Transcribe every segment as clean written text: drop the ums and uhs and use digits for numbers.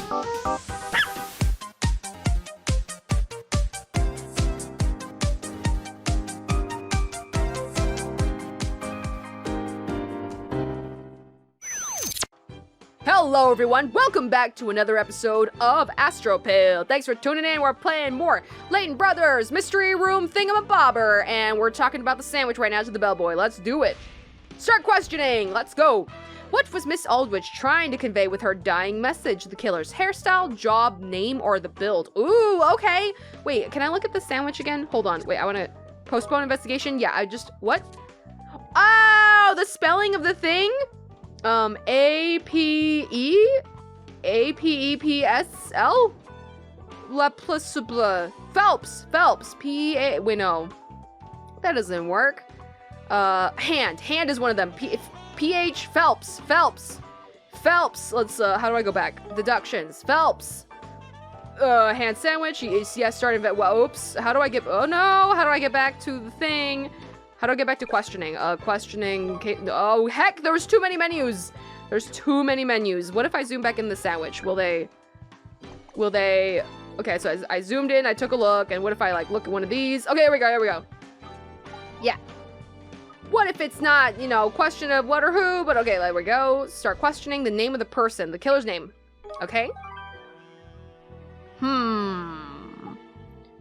Hello everyone, welcome back to another episode of astropill. Thanks for tuning in. We're playing more Layton Brothers Mystery Room Thingamabobber, and we're talking about the sandwich right now to the bellboy. Let's do it. Start questioning. Let's go. What was Miss Aldrich trying to convey with her dying message? The killer's hairstyle, job, name, or the build? Ooh, okay. Wait, can I look at the sandwich again? Hold on. Wait, I want to postpone investigation. Yeah, what? Oh, the spelling of the thing? A-P-E? A-P-E-P-S-L? Phelps. P-A, wait, no. That doesn't work. Hand is one of them. P-H, Phelps. Let's, how do I go back? Deductions. Phelps. Hand sandwich. Yes, starting, well, oops. How do I get back to the thing? How do I get back to questioning? Questioning, oh heck, there's too many menus. What if I zoom back in the sandwich? Will they, okay, so I zoomed in, I took a look, and what if I like look at one of these? Okay, here we go. Yeah. What if it's not, question of what or who, but okay, there we go. Start questioning the name of the person, the killer's name. Okay.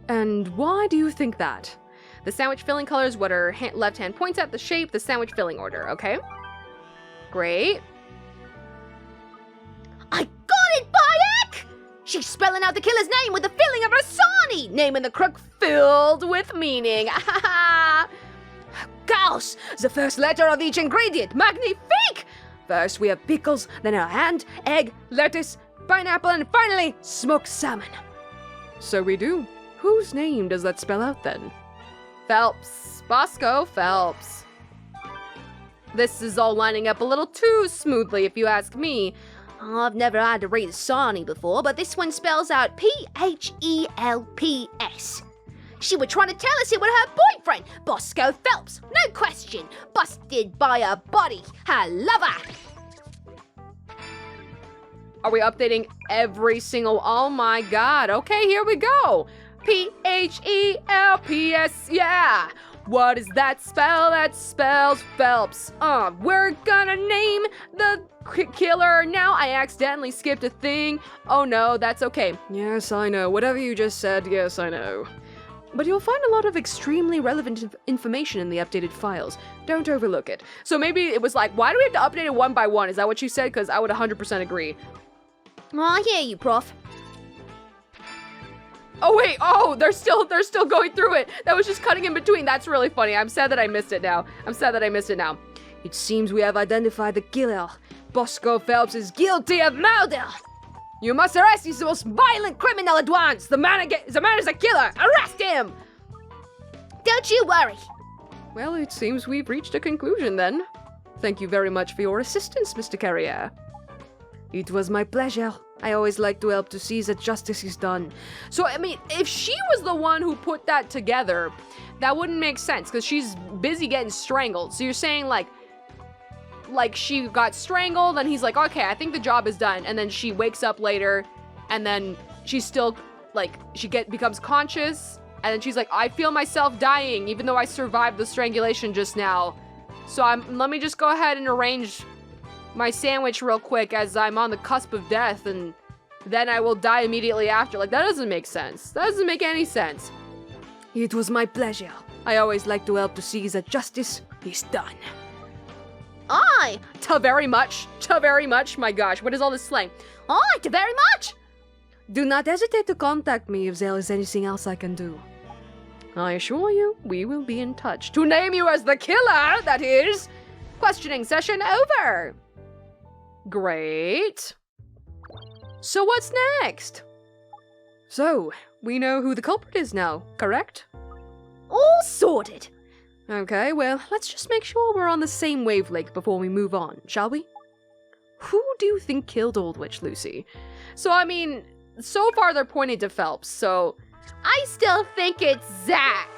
And why do you think that? The sandwich filling color is what her left hand points at, the shape, the sandwich filling order, okay? Great. I got it, Bayek! She's spelling out the killer's name with the filling of her sarnie, naming the crook filled with meaning. Gosh, the first letter of each ingredient, magnifique! First we have pickles, then a hand, egg, lettuce, pineapple, and finally, smoked salmon. So we do. Whose name does that spell out then? Phelps. Bosco Phelps. This is all lining up a little too smoothly, if you ask me. I've never had to read a sarnie before, but this one spells out P-H-E-L-P-S. She was trying to tell us it was her boyfriend, Bosco Phelps. No question. Busted by her body. Her lover. Are we updating every single... Oh my god. Okay, here we go. P-H-E-L-P-S, yeah! What does that spell? That spells Phelps. We're gonna name the killer. Now I accidentally skipped a thing. Oh no, that's okay. Yes, I know. Whatever you just said, yes, I know. But you'll find a lot of extremely relevant information in the updated files. Don't overlook it. So maybe it was like, why do we have to update it one by one? Is that what you said? Because I would 100% agree. Oh, I hear you, Prof. Oh wait, they're still going through it. That was just cutting in between. That's really funny. I'm sad that I missed it now. It seems we have identified the killer. Bosco Phelps is guilty of murder. You must arrest his most violent criminal at once. The man is a killer. Arrest him. Don't you worry. Well, it seems we've reached a conclusion then. Thank you very much for your assistance, Mr. Carriere. It was my pleasure. I always like to help to see that justice is done. So, I mean, if she was the one who put that together, that wouldn't make sense, because she's busy getting strangled. So you're saying, like she got strangled, and he's like, okay, I think the job is done. And then she wakes up later, and then she's still, becomes conscious, and then she's like, I feel myself dying, even though I survived the strangulation just now. So let me just go ahead and arrange my sandwich real quick as I'm on the cusp of death, and then I will die immediately after. Like, that doesn't make sense. That doesn't make any sense. It was my pleasure. I always like to help to see that justice is done. Aye. Ta very much. My gosh, what is all this slang? Aye, ta very much. Do not hesitate to contact me if there is anything else I can do. I assure you, we will be in touch. To name you as the killer, that is. Questioning session over. Great. So what's next? So, we know who the culprit is now, correct? All sorted. Okay, well, let's just make sure we're on the same wavelength before we move on, shall we? Who do you think killed Aldrich, Lucy? So, I mean, so far they're pointing to Phelps, so I still think it's Zach.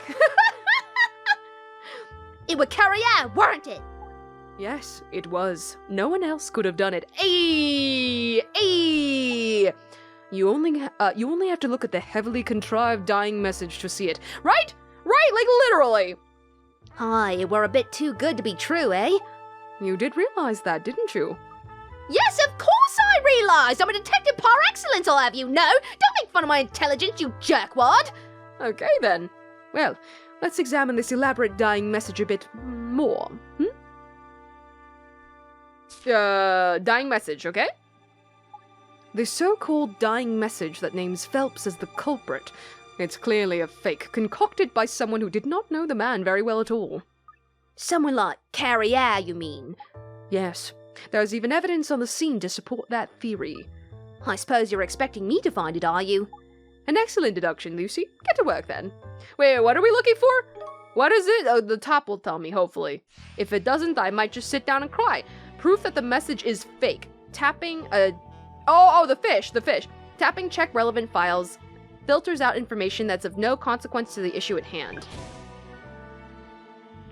It was Carriere, weren't it? Yes, it was. No one else could have done it. Ayy! You only have to look at the heavily contrived dying message to see it. Right? Right, like literally. Aye, we're a bit too good to be true, eh? You did realize that, didn't you? Yes, of course I realised! I'm a detective par excellence, I'll have you know! Don't make fun of my intelligence, you jerkwad! Okay then. Well, let's examine this elaborate dying message a bit more, dying message, okay? The so-called dying message that names Phelps as the culprit. It's clearly a fake, concocted by someone who did not know the man very well at all. Someone like Carriere, you mean? Yes. There's even evidence on the scene to support that theory. I suppose you're expecting me to find it, are you? An excellent deduction, Lucy. Get to work then. Wait, what are we looking for? What is it? Oh, the top will tell me, hopefully. If it doesn't, I might just sit down and cry. Proof that the message is fake. Tapping a... Oh, the fish. Tapping check relevant files. Filters out information that's of no consequence to the issue at hand.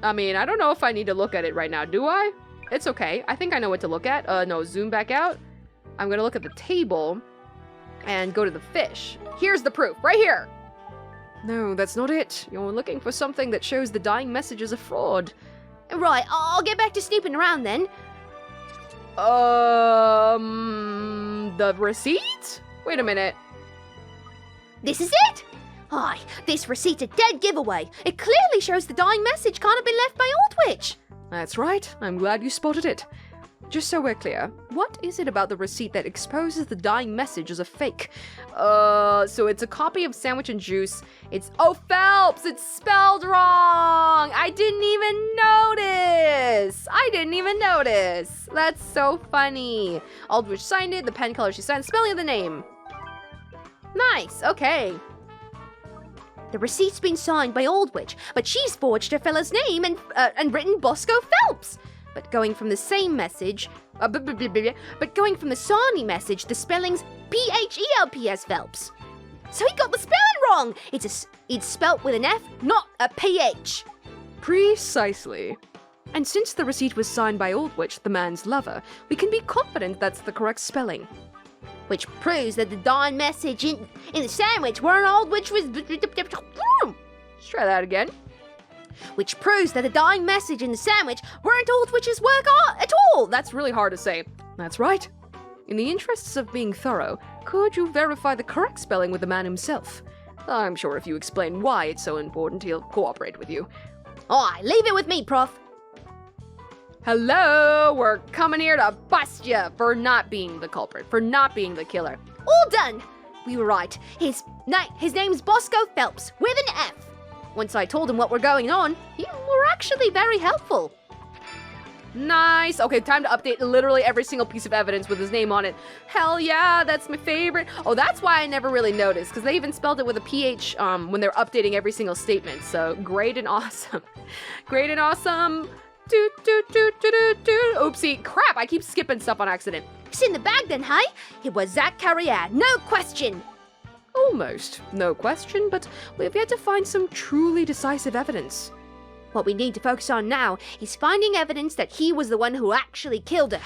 I mean, I don't know if I need to look at it right now, do I? It's okay. I think I know what to look at. No, zoom back out. I'm gonna look at the table and go to the fish. Here's the proof, right here. No, that's not it. You're looking for something that shows the dying message is a fraud. Right, I'll get back to snooping around then. The receipt? Wait a minute. This is it? Aye, this receipt's a dead giveaway. It clearly shows the dying message can't have been left by Aldwych. That's right. I'm glad you spotted it. Just so we're clear, what is it about the receipt that exposes the dying message as a fake? So it's a copy of Sandwich and Juice. It's, oh, Phelps! It's spelled wrong! I didn't even notice! That's so funny. Aldwych signed it, the pen color she signed, spelling of the name. Nice, okay. The receipt's been signed by Aldwych, but she's forged her fella's name and written Bosco Phelps. But going from the same message, but going from the Sarnie message, the spelling's Phelps Phelps. So he got the spelling wrong. It's spelt with an F, not a PH. Precisely. And since the receipt was signed by Aldwych, the man's lover, we can be confident that's the correct spelling. Which proves that the dying message in the sandwich weren't Aldwych was... Let's try that again. Which proves that the dying message in the sandwich weren't Aldwich's work at all. That's really hard to say. That's right. In the interests of being thorough, could you verify the correct spelling with the man himself? I'm sure if you explain why it's so important, he'll cooperate with you. Aye, leave it with me, Prof. Hello, we're coming here to bust you for not being the culprit, for not being the killer. All done. We were right. His name's Bosco Phelps, with an F. Once I told him what were going on, you were actually very helpful. Nice. Okay, time to update literally every single piece of evidence with his name on it. Hell yeah, that's my favorite. Oh, that's why I never really noticed, because they even spelled it with a PH when they're updating every single statement. So, great and awesome. Great and awesome. Oopsie, crap, I keep skipping stuff on accident. It's in the bag then, hey? It was Zach Carriere, no question. Almost. No question, but we've yet to find some truly decisive evidence. What we need to focus on now is finding evidence that he was the one who actually killed her.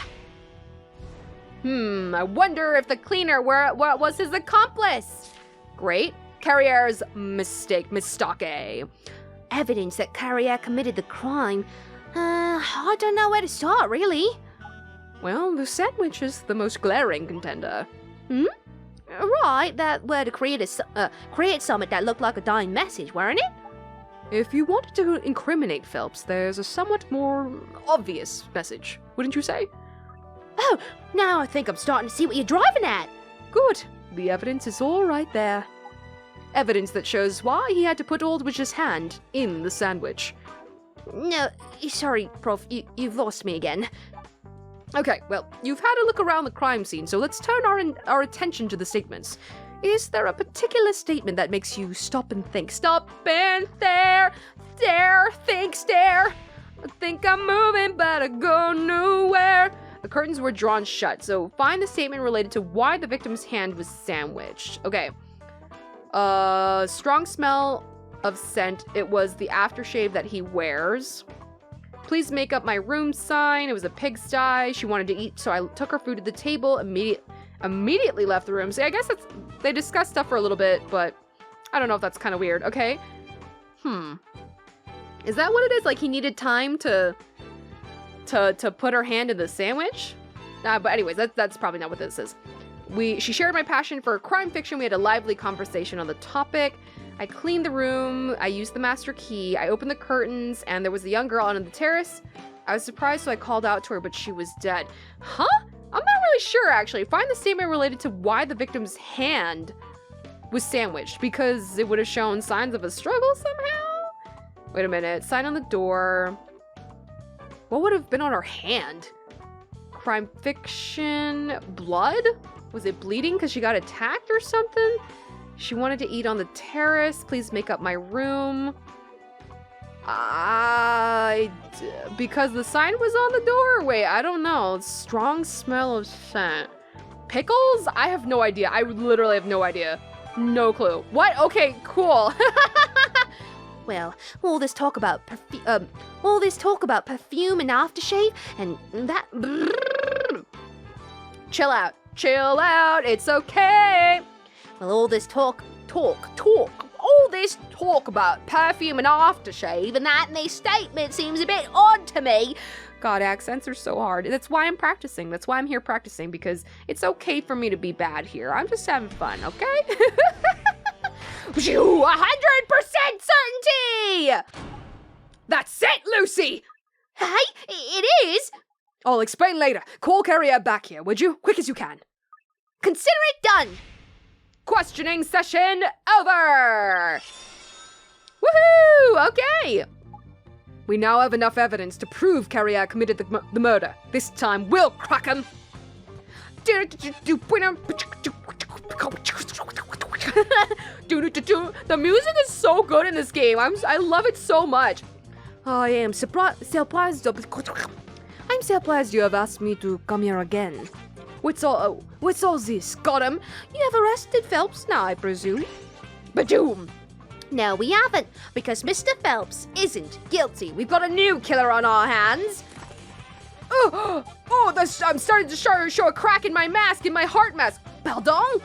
I wonder if the cleaner was his accomplice. Great. Carriere's mistake. Evidence that Carriere committed the crime. I don't know where to start, really. Well, the sandwich is the most glaring contender. Right, that were to create something that looked like a dying message, weren't it? If you wanted to incriminate Phelps, there's a somewhat more obvious message, wouldn't you say? Oh, now I think I'm starting to see what you're driving at. Good. The evidence is all right there. Evidence that shows why he had to put Aldwich's hand in the sandwich. No, sorry, Prof, you've lost me again. Okay, well, you've had a look around the crime scene, so let's turn our attention to the statements. Is there a particular statement that makes you stop and think? Stop and stare, stare. I think I'm moving, but I go nowhere. The curtains were drawn shut, so find the statement related to why the victim's hand was sandwiched. Okay. Strong smell of scent. It was the aftershave that he wears. Please make up my room sign. It was a pigsty. She wanted to eat, so I took her food to the table. immediately left the room. See, I guess they discussed stuff for a little bit, but I don't know if that's kind of weird. Okay. Is that what it is? Like he needed time to put her hand in the sandwich? But anyways, that's probably not what this is. She shared my passion for crime fiction. We had a lively conversation on the topic. I cleaned the room. I used the master key. I opened the curtains, and there was a young girl on the terrace. I was surprised, so I called out to her, but she was dead. Huh? I'm not really sure, actually. Find the statement related to why the victim's hand was sandwiched, because it would have shown signs of a struggle somehow? Wait a minute. Sign on the door. What would have been on her hand? Crime fiction? Blood? Was it bleeding because she got attacked or something? She wanted to eat on the terrace. Please make up my room. Because the sign was on the door? Wait, I don't know. Strong smell of scent. Pickles? I have no idea. I literally have no idea. No clue. What? Okay, cool. Well, all this talk about perfume and aftershave and that. Chill out. Chill out. It's okay. Well, all this talk about perfume and aftershave and that misstatement seems a bit odd to me. God, accents are so hard. That's why I'm practicing. That's why I'm here practicing, because it's okay for me to be bad here. I'm just having fun, okay? 100% certainty! That's it, Lucy! Hey, it is! I'll explain later. Call Carriere back here, would you? Quick as you can. Consider it done! Questioning session over! Woohoo! Okay! We now have enough evidence to prove Carriere committed the murder. This time we'll crack him! The music is so good in this game. I love it so much. I am surprised. I'm surprised you have asked me to come here again. What's all this? Got him? You have arrested Phelps now, I presume. Badoom! No, we haven't, because Mr. Phelps isn't guilty. We've got a new killer on our hands. I'm starting to show a crack in my mask, in my heart mask. Pardon?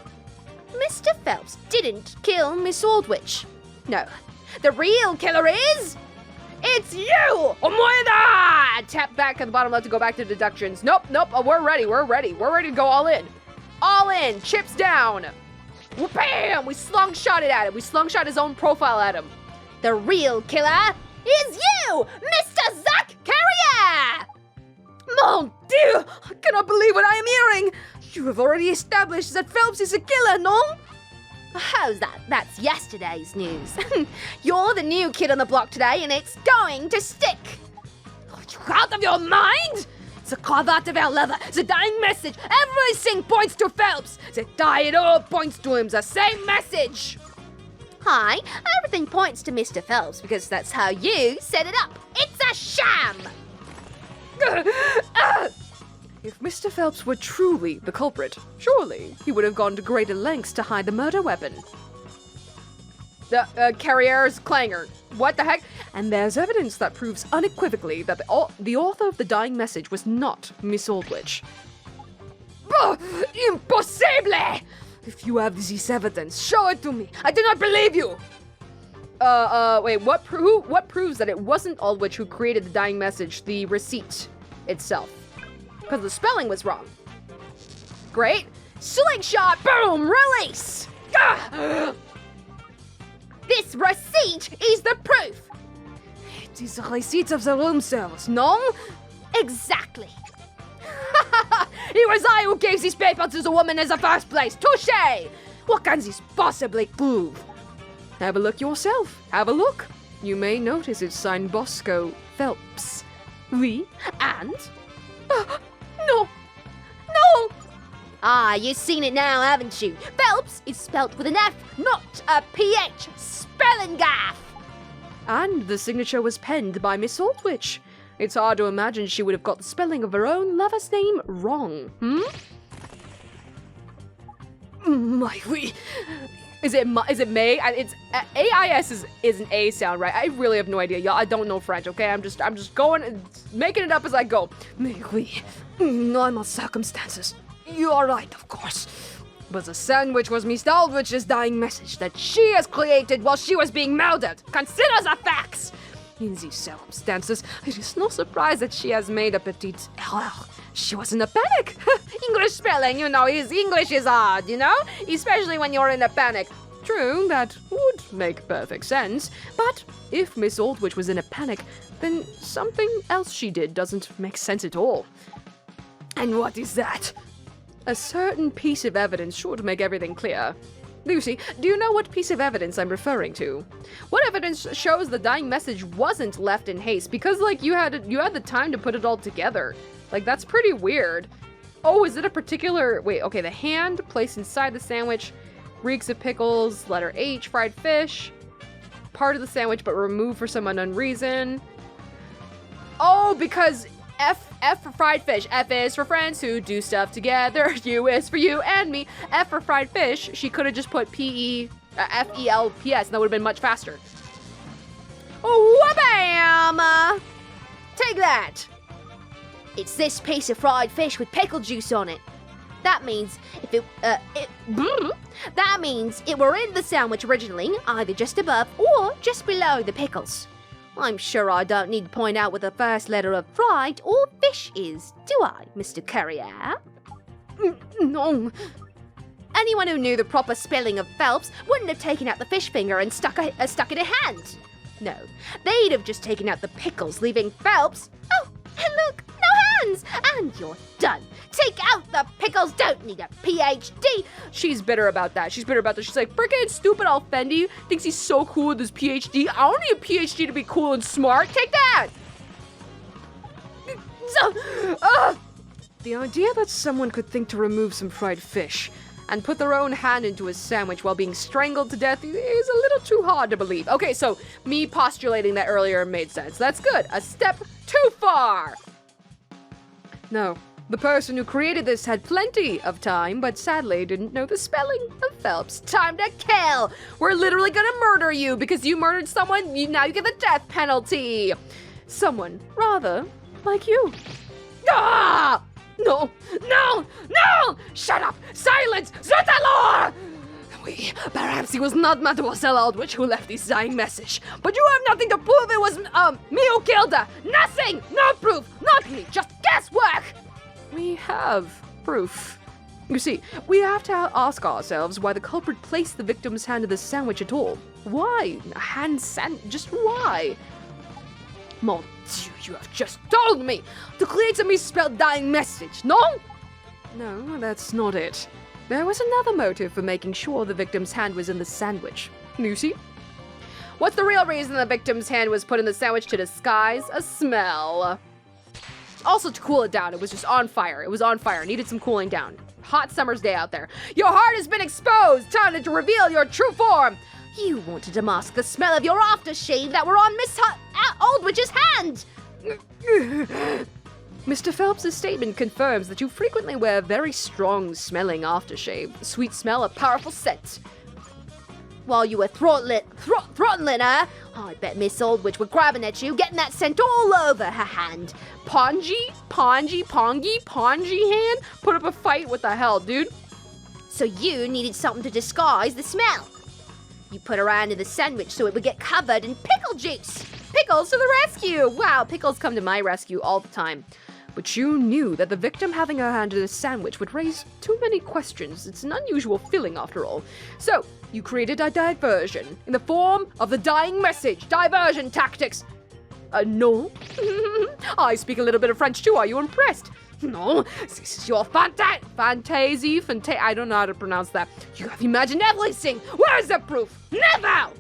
Mr. Phelps didn't kill Miss Aldwych. No. The real killer is... It's you! Omoeda! Tap back at the bottom left to go back to deductions. Nope. Oh, we're ready. We're ready to go all in. All in. Chips down. Bam! We slung-shot it at him. We slung-shot his own profile at him. The real killer is you, Mr. Zach Carriere! Mon Dieu! I cannot believe what I am hearing. You have already established that Phelps is a killer, no? How's that? That's yesterday's news. You're the new kid on the block today, and it's going to stick. Are you out of your mind? The cravat of our lover, the dying message, everything points to Phelps. The die, it all points to him, the same message. Hi, everything points to Mr. Phelps because that's how you set it up. It's a sham. If Mr. Phelps were truly the culprit, surely he would have gone to greater lengths to hide the murder weapon. Carriere's clangor. What the heck? And there's evidence that proves unequivocally that the author of the dying message was not Miss Aldwych. Impossible! If you have this evidence, show it to me. I do not believe you. Wait, what proves that it wasn't Aldwych who created the dying message, the receipt itself? Because the spelling was wrong. Great. Slingshot, boom, release! This receipt is the proof. It is the receipt of the room service, no? Exactly. It was I who gave this paper to the woman in the first place. Touché! What can this possibly prove? Have a look yourself. Have a look. You may notice it's signed Bosco Phelps. Oui, and... No! Ah, you've seen it now, haven't you? Phelps is spelt with an F, not a PH. Spelling gaff! And the signature was penned by Miss Aldwych. It's hard to imagine she would have got the spelling of her own lover's name wrong, My oui. Is it May? It's AIS is an A sound, right? I really have no idea, y'all. I don't know French, okay? I'm just going and making it up as I go. Mais oui, normal circumstances. You are right, of course. But the sandwich was Miss Aldwich's dying message that she has created while she was being murdered. Consider the facts. In these circumstances, it is no surprise that she has made a petite error. She was in a panic. English spelling, English is hard, especially when you're in a panic. True, that would make perfect sense, but if Miss Aldwich was in a panic, then something else she did doesn't make sense at all. And what is that? A certain piece of evidence should make everything clear. Lucy, do you know what piece of evidence I'm referring to? What evidence shows the dying message wasn't left in haste? Because, you had the time to put it all together. That's pretty weird. Oh, is it a particular... Wait, okay, the hand placed inside the sandwich, reeks of pickles, letter H, fried fish, part of the sandwich but removed for some unknown reason. Oh, because... F for fried fish. F is for friends who do stuff together. U is for you and me. F for fried fish. She could have just put F-E-L-P-S and that would have been much faster. Wha-bam! Take that! It's this piece of fried fish with pickle juice on it. That means that means it were in the sandwich originally, either just above or just below the pickles. I'm sure I don't need to point out what the first letter of fried or fish is, do I, Mr. Carriere? No. Anyone who knew the proper spelling of Phelps wouldn't have taken out the fish finger and stuck it in a hand. No, they'd have just taken out the pickles, leaving Phelps. Oh, and look, no hands! And you're done. Take out the pickles, don't need a PhD. She's bitter about that. She's like, frickin' stupid Alfendi thinks he's so cool with his PhD. I don't need a PhD to be cool and smart. Take that! The idea that someone could think to remove some fried fish and put their own hand into a sandwich while being strangled to death is a little too hard to believe. Okay, so me postulating that earlier made sense. That's good. A step too far. No. The person who created this had plenty of time, but sadly didn't know the spelling of Phelps. Time to kill! We're literally gonna murder you because you murdered someone, now you get the death penalty! Someone rather like you. Ah! No! No! No! Shut up! Silence! Zutalor! Perhaps it was not Mademoiselle Aldwich who left this dying message, but you have nothing to prove it was, me who killed her! Nothing! No proof! Not me! Just guesswork! We have proof. You see, we have to ask ourselves why the culprit placed the victim's hand in the sandwich at all. Why? Just why? Mon Dieu, you have just told me to create a misspelled dying message, no? No, that's not it. There was another motive for making sure the victim's hand was in the sandwich. Lucy? What's the real reason the victim's hand was put in the sandwich? To disguise a smell. Also to cool it down. It was just on fire. It was on fire. Needed some cooling down. Hot summer's day out there. Your heart has been exposed. Time to reveal your true form. You wanted to mask the smell of your aftershave that were on Miss Aldwich's hand. Mr. Phelps' statement confirms that you frequently wear very strong-smelling aftershave. Sweet smell, a powerful scent. While you were throttling her, I bet Miss Aldwich were grabbing at you, getting that scent all over her hand. Pongy hand? Put up a fight? What the hell, dude? So you needed something to disguise the smell. You put her hand in the sandwich so it would get covered in pickle juice. Pickles to the rescue! Wow, pickles come to my rescue all the time. But you knew that the victim having her hand in a sandwich would raise too many questions. It's an unusual feeling, after all. So, you created a diversion in the form of the dying message. Diversion tactics. No? I speak a little bit of French too. Are you impressed? No, this is your fantasy. I don't know how to pronounce that. You have imagined everything. Where's the proof? Never!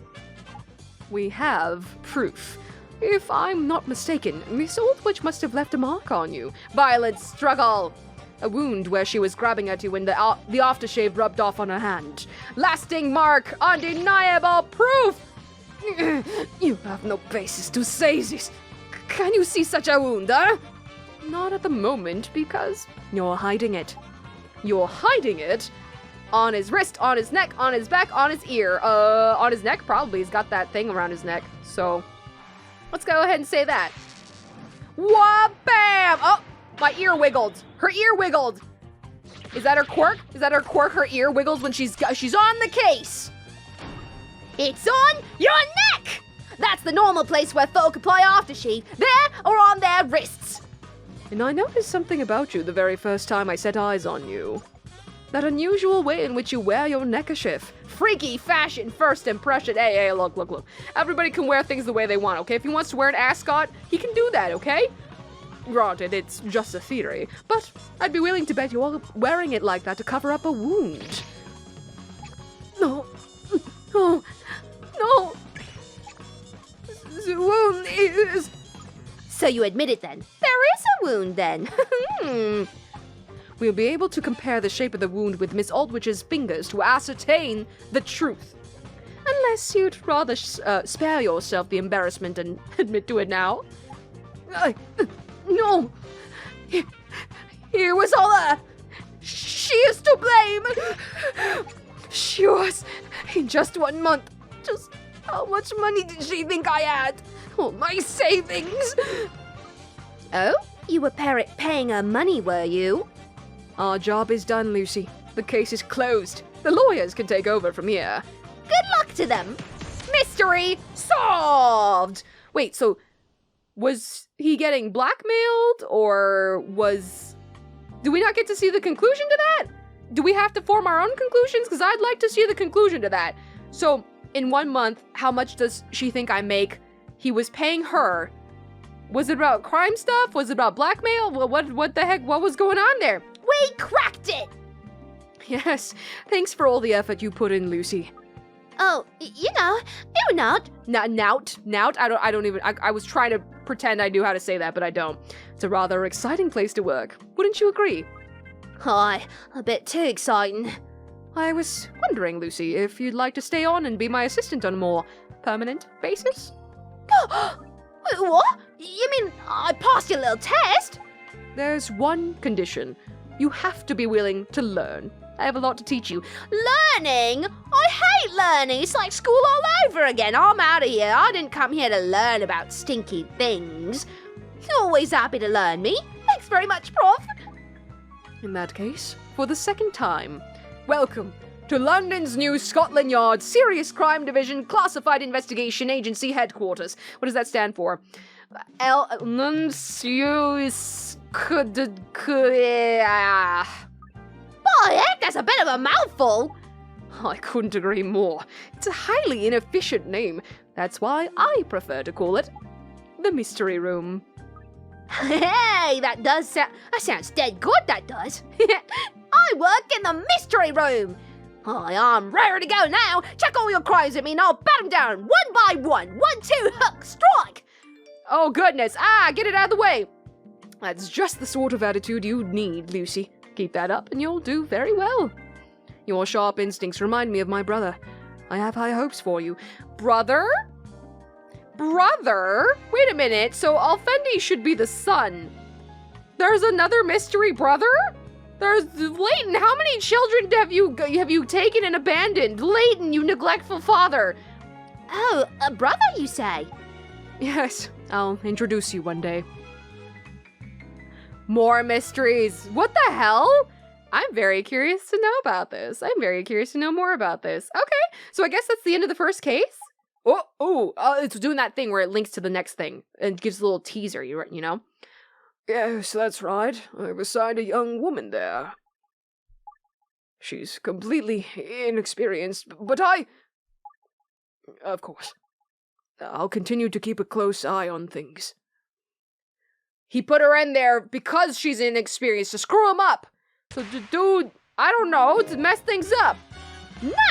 We have proof. If I'm not mistaken, Miss Aldwich must have left a mark on you. Violent struggle. A wound where she was grabbing at you when the aftershave rubbed off on her hand. Lasting mark. Undeniable proof. You have no basis to say this. Can you see such a wound, huh? Not at the moment, because you're hiding it. You're hiding it? On his wrist, on his neck, on his back, on his ear. On his neck, probably. He's got that thing around his neck, so... Let's go ahead and say that. Wha-bam! Oh, my ear wiggled. Her ear wiggled. Is that her quirk? Is that her quirk? Her ear wiggles when she's on the case. It's on your neck! That's the normal place where folk apply aftershave, there or on their wrists. And I noticed something about you the very first time I set eyes on you. That unusual way in which you wear your neckerchief. Freaky fashion first impression. Hey, look. Everybody can wear things the way they want, okay? If he wants to wear an ascot, he can do that, okay? Granted, it's just a theory, but I'd be willing to bet you're wearing it like that to cover up a wound. No. The wound is... So you admit it then? There is a wound then. We'll be able to compare the shape of the wound with Miss Aldwich's fingers to ascertain the truth. Unless you'd rather spare yourself the embarrassment and admit to it now. No. It was all her. She is to blame. She was. In just 1 month. Just how much money did she think I had? All my savings. Oh? You were paying her money, were you? Our job is done, Lucy. The case is closed. The lawyers can take over from here. Good luck to them. Mystery solved! Wait, so was he getting blackmailed, or do we not get to see the conclusion to that? Do we have to form our own conclusions? Because I'd like to see the conclusion to that. So, in 1 month, how much does she think I make? He was paying her. Was it about crime stuff? Was it about blackmail? Well, what the heck? What was going on there? We cracked it! Yes, thanks for all the effort you put in, Lucy. Oh, you not. Nout? I was trying to pretend I knew how to say that, but I don't. It's a rather exciting place to work. Wouldn't you agree? Hi, a bit too exciting. I was wondering, Lucy, if you'd like to stay on and be my assistant on a more permanent basis? What? You mean I passed your little test? There's one condition. You have to be willing to learn. I have a lot to teach you. Learning? I hate learning. It's like school all over again. I'm out of here. I didn't come here to learn about stinky things. You're always happy to learn me. Thanks very much, Prof. In that case, for the second time, welcome to London's new Scotland Yard Serious Crime Division Classified Investigation Agency Headquarters. What does that stand for? Boy, heck, that's a bit of a mouthful. I couldn't agree more. It's a highly inefficient name. That's why I prefer to call it the Mystery Room. Hey, that sounds dead good, that does. I work in the Mystery Room. I'm raring to go now. Check all your crimes at me and I'll bat them down one by one. 1, 2, hook, strike. Oh, goodness. Get it out of the way. That's just the sort of attitude you need, Lucy. Keep that up and you'll do very well. Your sharp instincts remind me of my brother. I have high hopes for you. Brother? Wait a minute, so Alfendi should be the son. There's another mystery brother? There's Layton. How many children have you taken and abandoned? Layton, you neglectful father. Oh, a brother, you say? Yes, I'll introduce you one day. More mysteries. What the hell? I'm very curious to know about this. I'm very curious to know more about this. Okay, so I guess that's the end of the first case? It's doing that thing where it links to the next thing and gives a little teaser, you know? Yes, that's right. I've assigned a young woman there. She's completely inexperienced, but of course, I'll continue to keep a close eye on things. He put her in there because she's inexperienced to screw him up. So, dude, I don't know, to mess things up.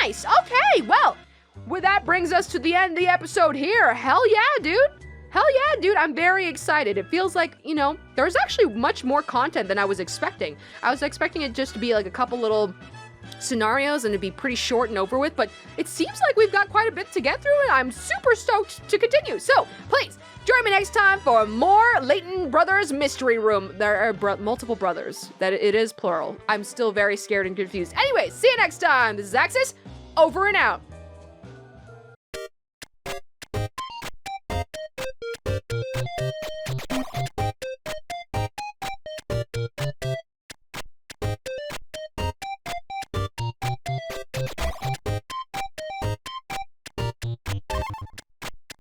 Nice, okay, well, that brings us to the end of the episode here. Hell yeah, dude, I'm very excited. It feels like, there's actually much more content than I was expecting. I was expecting it just to be like a couple little scenarios and to be pretty short and over with, but it seems like we've got quite a bit to get through and I'm super stoked to continue. So, please, join me next time for more Layton Brothers Mystery Room. There are multiple brothers. That it is plural. I'm still very scared and confused. Anyways, see you next time. This is Axis, over and out.